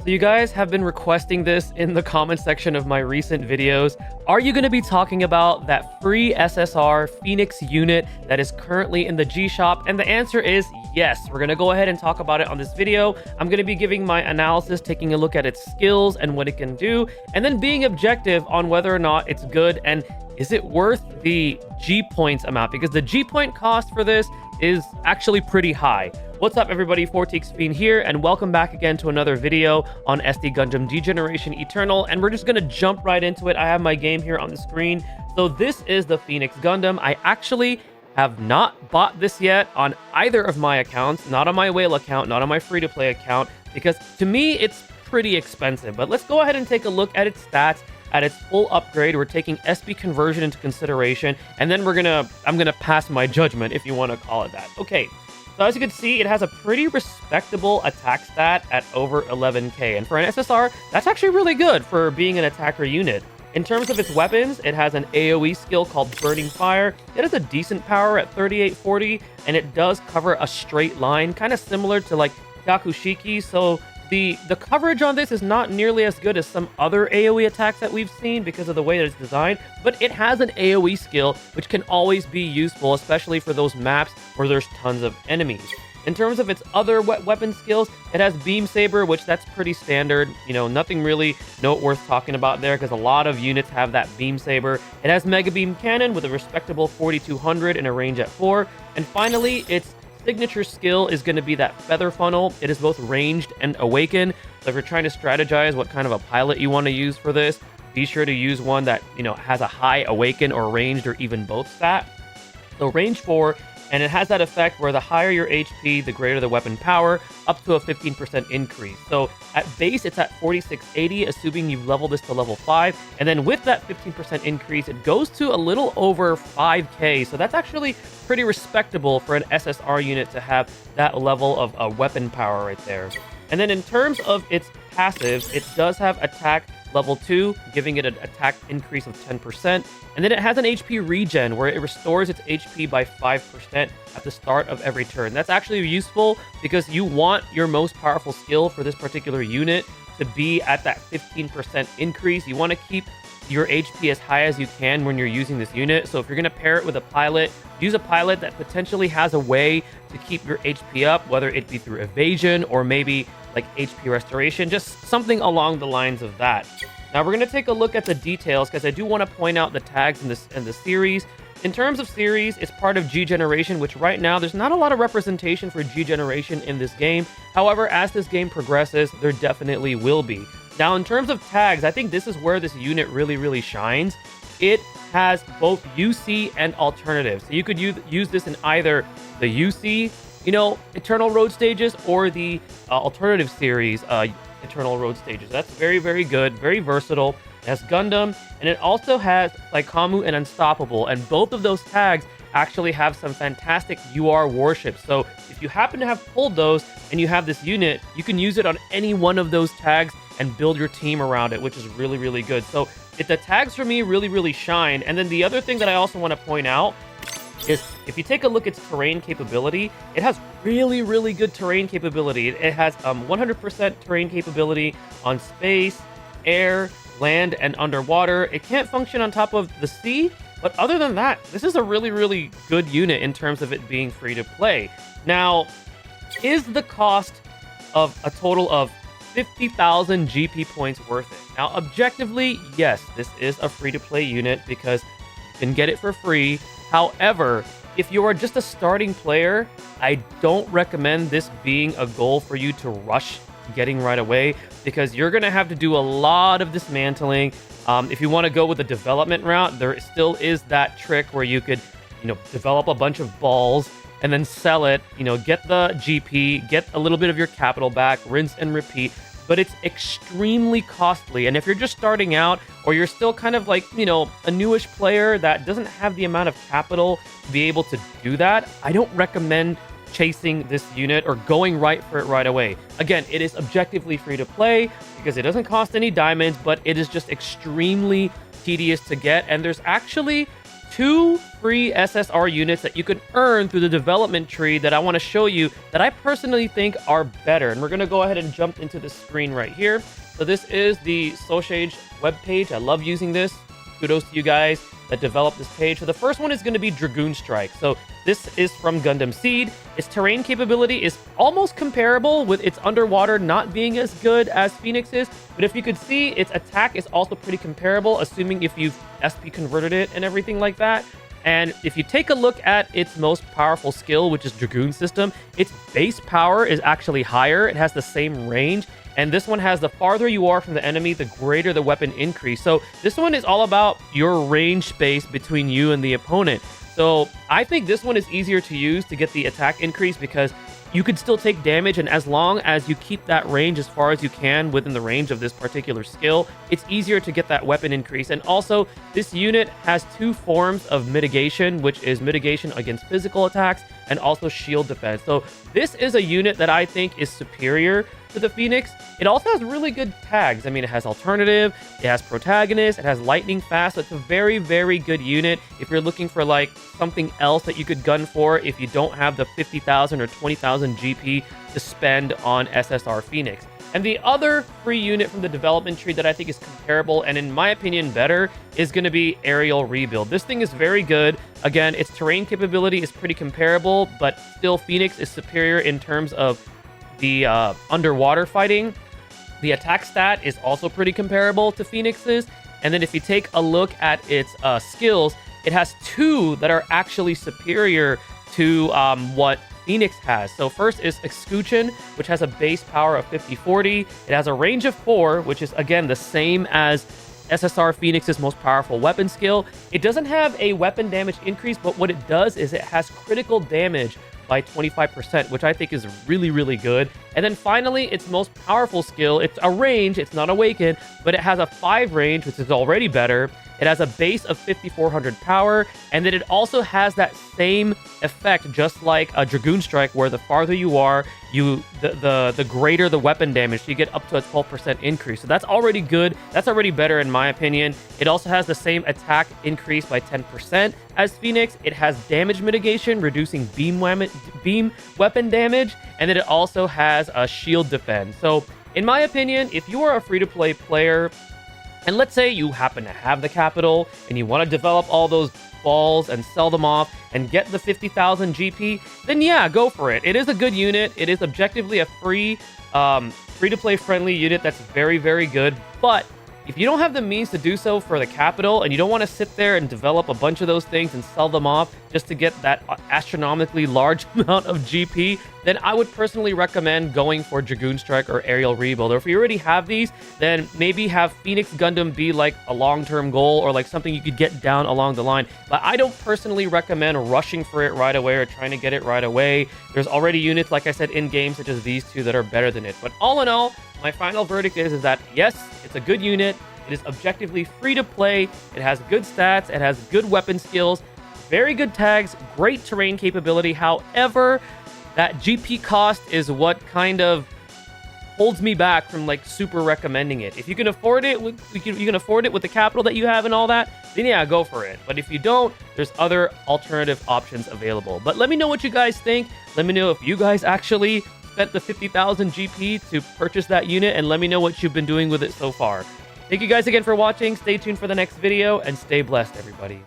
So you guys have been requesting this in the comment section of my recent videos. Are you going to be talking about that free SSR Phoenix unit that is currently in the G Shop? And the answer is yes. We're going to go ahead and talk about it on this video. I'm going to be giving my analysis, taking a look at its skills and what it can do, and then being objective on whether or not it's good and is it worth the G points amount, because the G point cost for this is actually pretty high. What's up, everybody? Fortexfiend here, and welcome back again to another video on SD Gundam Degeneration Eternal, and we're just gonna jump right into it. I have my game here on the screen. So this is the Phoenix Gundam. I actually have not bought this yet on either of my accounts, not on my whale account, not on my free-to-play account, because to me, it's pretty expensive. But let's go ahead and take a look at its stats, at its full upgrade. We're taking SB conversion into consideration, and then I'm gonna pass my judgment, if you want to call it that. Okay, so as you can see, it has a pretty respectable attack stat at over 11k, and for an SSR, that's actually really good for being an attacker unit. In terms of its weapons, it has an AoE skill called Burning Fire. It has a decent power at 3840, and it does cover a straight line, kind of similar to like Yakushiki, so the coverage on this is not nearly as good as some other AoE attacks that we've seen because of the way that it's designed, but it has an AoE skill which can always be useful, especially for those maps where there's tons of enemies. In terms of its other weapon skills, it has Beam Saber, which that's pretty standard. You know, nothing really worth talking about there because a lot of units have that Beam Saber. It has Mega Beam Cannon with a respectable 4200 and a range at 4. And finally, its signature skill is going to be that Feather Funnel. It is both ranged and awakened. So if you're trying to strategize what kind of a pilot you want to use for this, be sure to use one that, has a high awaken or ranged or even both stat. So range 4, and it has that effect where the higher your HP, the greater the weapon power, up to a 15% increase. So at base, it's at 4680, assuming you've leveled this to level 5. And then with that 15% increase, it goes to a little over 5k. So that's actually pretty respectable for an SSR unit to have that level of weapon power right there. And then in terms of its passives, it does have attack level 2, giving it an attack increase of 10%. And then it has an HP regen, where it restores its HP by 5% at the start of every turn. That's actually useful because you want your most powerful skill for this particular unit to be at that 15% increase. You want to keep your HP as high as you can when you're using this unit. So if you're going to pair it with a pilot, use a pilot that potentially has a way to keep your HP up, whether it be through evasion or maybe like HP restoration, just something along the lines of that. Now we're going to take a look at the details because I do want to point out the tags in the series. In terms of series, it's part of G Generation, which right now there's not a lot of representation for G Generation in this game. However, as this game progresses, there definitely will be. Now, in terms of tags, I think this is where this unit really shines. It has both UC and alternative. So you could use this in either the UC, Eternal Road Stages, or the alternative series, Eternal Road Stages. That's very good, very versatile. It has Gundam, and it also has Saikamu and Unstoppable, and both of those tags actually have some fantastic UR warships. So if you happen to have pulled those and you have this unit, you can use it on any one of those tags and build your team around it, which is really good. So the tags for me really shine. And then the other thing that I also want to point out is if you take a look at its terrain capability, it has really good terrain capability. It has 100% terrain capability on space, air, land, and underwater. It can't function on top of the sea, but other than that, this is a really good unit in terms of it being free to play. Now, is the cost of a total of 50,000 GP points worth it? Now, objectively, yes, this is a free-to-play unit because you can get it for free. However, if you are just a starting player, I don't recommend this being a goal for you to rush getting right away because you're going to have to do a lot of dismantling. If you want to go with the development route, there still is that trick where you could, develop a bunch of balls and then sell it, get the GP, get a little bit of your capital back, rinse and repeat. But it's extremely costly. And if you're just starting out, or you're still kind of like, a newish player that doesn't have the amount of capital to be able to do that, I don't recommend chasing this unit or going right for it right away. Again, it is objectively free to play because it doesn't cost any diamonds, but it is just extremely tedious to get. And there's actually 2 free SSR units that you can earn through the development tree that I want to show you that I personally think are better. And we're going to go ahead and jump into the screen right here. So this is the Soulshage webpage. I love using this. Kudos to you guys that developed this page. So the first one is going to be Dragoon Strike. So this is from Gundam Seed. Its terrain capability is almost comparable, with its underwater not being as good as Phoenix's. But if you could see, its attack is also pretty comparable, assuming if you've SP converted it and everything like that. And if you take a look at its most powerful skill, which is Dragoon System, its base power is actually higher. It has the same range. And this one has the farther you are from the enemy, the greater the weapon increase. So this one is all about your range space between you and the opponent. So I think this one is easier to use to get the attack increase, because you could still take damage, and as long as you keep that range as far as you can within the range of this particular skill, it's easier to get that weapon increase. And also, this unit has 2 forms of mitigation, which is mitigation against physical attacks and also shield defense. So this is a unit that I think is superior to the Phoenix. It also has really good tags. I mean, it has alternative, it has protagonist, it has lightning fast. So it's a very, very good unit if you're looking for like something else that you could gun for if you don't have the 50,000 or 20,000 GP to spend on SSR Phoenix. And the other free unit from the development tree that I think is comparable and in my opinion better is going to be Aerial Rebuild. This thing is very good. Again, its terrain capability is pretty comparable, but still Phoenix is superior in terms of the underwater fighting. The attack stat is also pretty comparable to Phoenix's. And then if you take a look at its skills, it has 2 that are actually superior to what Phoenix has. So first is Escutcheon, which has a base power of 50-40. It has a range of 4, which is again the same as SSR Phoenix's most powerful weapon skill. It doesn't have a weapon damage increase, but what it does is it has critical damage by 25%, which I think is really, really good. And then finally, its most powerful skill, it's a range, it's not Awaken, but it has a 5 range, which is already better. It has a base of 5,400 power, and then it also has that same effect, just like a Dragoon Strike, where the farther you are, the greater the weapon damage. So you get up to a 12% increase. So that's already good. That's already better in my opinion. It also has the same attack increase by 10% as Phoenix. It has damage mitigation, reducing beam weapon damage, and then it also has a shield defense. So in my opinion, if you are a free-to-play player, and let's say you happen to have the capital and you want to develop all those balls and sell them off and get the 50,000 GP, then yeah, go for it. It is a good unit. It is objectively a free-to-play friendly unit that's very, very good. But if you don't have the means to do so for the capital, and you don't want to sit there and develop a bunch of those things and sell them off just to get that astronomically large amount of GP, then I would personally recommend going for Dragoon Strike or Aerial Rebuild. Or if you already have these, then maybe have Phoenix Gundam be like a long-term goal, or like something you could get down along the line. But I don't personally recommend rushing for it right away or trying to get it right away. There's already units, like I said, in game such as these 2 that are better than it. But all in all, my final verdict is that yes, it's a good unit. It is objectively free to play. It has good stats. It has good weapon skills, very good tags, great terrain capability. However, that GP cost is what kind of holds me back from like super recommending it. If you can afford it, you can afford it with the capital that you have and all that, then yeah, go for it. But if you don't, there's other alternative options available. But let me know what you guys think. Let me know if you guys actually spent the 50,000 GP to purchase that unit, and let me know what you've been doing with it so far. Thank you guys again for watching. Stay tuned for the next video, and stay blessed, everybody.